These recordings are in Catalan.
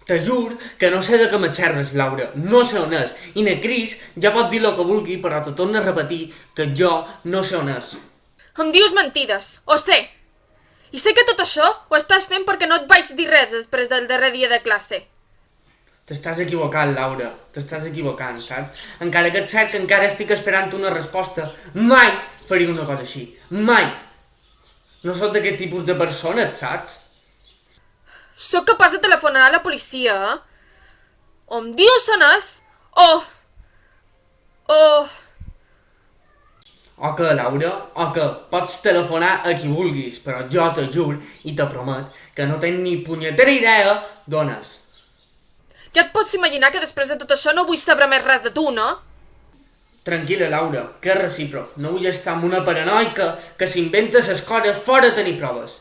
Te jur que no sé de què me xerres, Laura. No sé on és. I na Cris ja pot dir el que vulgui, però te torna a repetir que jo no sé on és. Em dius mentides, ho sé. I sé que tot això ho estàs fent perquè no et vaig dir res després del darrer dia de classe. T'estàs equivocant, Laura. T'estàs equivocant, saps? Encara que és cert que encara estic esperant una resposta, mai faria una cosa així. Mai! No sóc d'aquest tipus de persona, saps? Sóc capaç de telefonar a la policia, O em dius on és, o... O que, Laura, o que pots telefonar a qui vulguis, però jo te jur i te promet que no tenc ni punyetera idea d'on és. Ja et pots imaginar que després de tot això no vull saber més res de tu, no? Tranquil·la, Laura, que és recíproc. No vull estar amb una paranoica que s'inventa ses coses fora de tenir proves.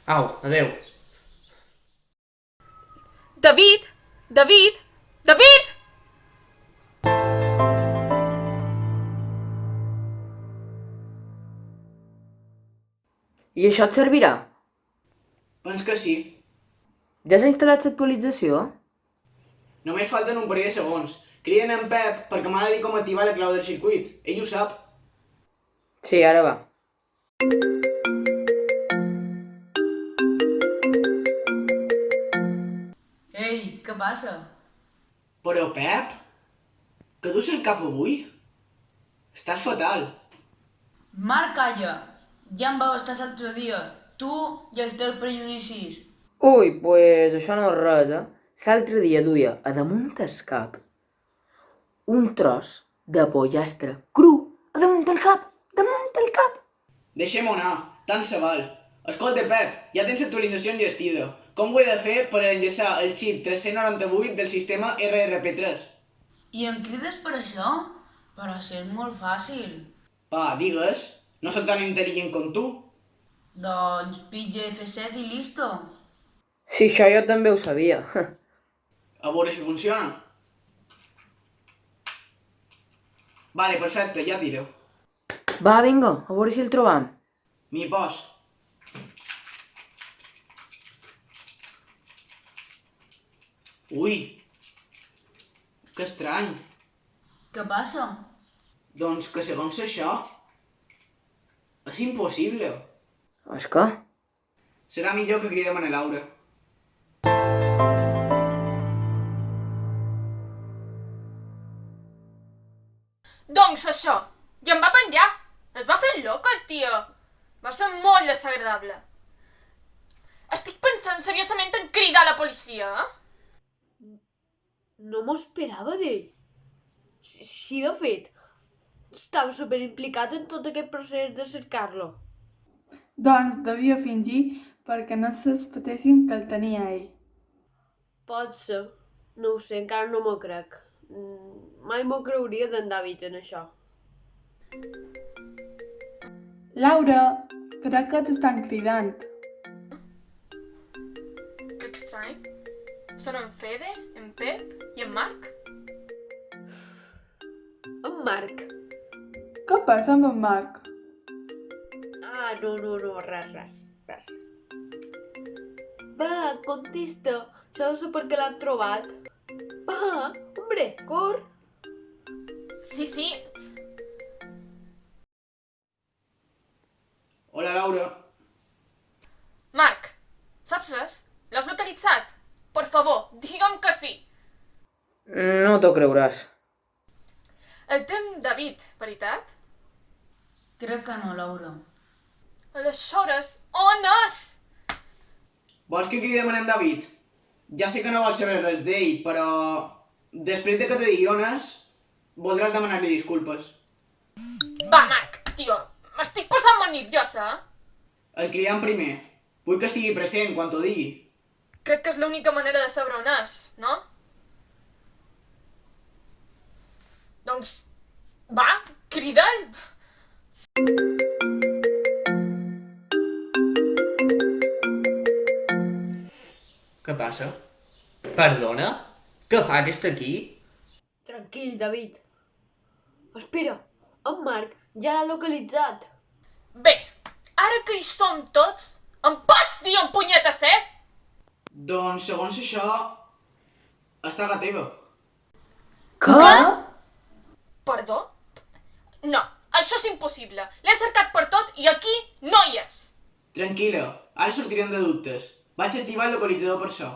Au, adeu. David! David! David! I això et servirà? Pens que sí. Ja s'ha instal·lat l'actualització? Només falten un parell de segons. Criden en Pep perquè m'ha de dir com activar la clau del circuit. Ell ho sap. Sí, ara va. Ei, què passa? Però, Pep, que dus el cap avui? Estàs fatal. Marc, calla! Ja em vau estar l'altre dia. Tu i els teus prejudicis. Ui, pues això no és res, L'altre dia duia a damunt el cap un tros de pollastre cru a damunt del cap, damunt del cap. Deixem-ho anar, tant se val. Escolta, Pep, ja tens l'actualització enllestida. Com ho he de fer per enllaçar el xip 398 del sistema RRP3? I em crides per això? Però si és molt fàcil. Va, digues, no soc tan intel·ligent com tu. Doncs pitja F7 i listo. Si això jo també ho sabia. A veure si funciona. Vale, perfecte, ja tiro. Va, vinga, a veure si el trobam. M'hi pos. Ui, que estrany. Què passa? Doncs que segons això, és impossible. És que? Serà millor que cridem a la Laura. Doncs això, i em va penjar. Es va fer loco, el tio. Va ser molt desagradable. Estic pensant seriosament en cridar a la policia, No m'ho esperava d'ell. Sí, de fet, estava superimplicat en tot aquest procés de cercar-lo. Doncs devia fingir perquè no sospitessin que el tenia ell. Pot ser. No ho sé, encara no m'ho crec. Mai m'ho creuria d'en David en això. Laura, crec que t'estan cridant. Que estrany. Són en Fede, en Pep i en Marc? En Marc. Què passa amb en Marc? Ah, no, res. Va, contesta. S'ha de ser perquè l'han trobat. Va, hombre, cor. Sí. Hola, Laura. Marc, saps res? L'has localitzat? Per favor, digue'm que sí. No t'ho creuràs. El tem David, veritat? Crec que no, Laura. Aleshores, on és? Vols que cridem a en David? Ja sé que no vols saber res d'ell, però... després de que te digui on és, voldràs demanar-li disculpes. Va, Marc, tio, m'estic posant molt nerviosa, El cridem primer. Vull que estigui present quan t'ho digui. Crec que és l'única manera de saber on és, no? Doncs, va, crida'l! Què passa? Perdona? Què fa aquesta aquí? Tranquil, David. Espera, en Marc ja l'ha localitzat. Bé, ara que hi som tots, em pots dir on punyetes és? Doncs, segons això, està a casa teva. Què? Perdó? No, això és impossible. L'he cercat per tot i aquí no hi és. Tranquil·la, ara sortirem de dubtes. Vaig activar el localitzador per això.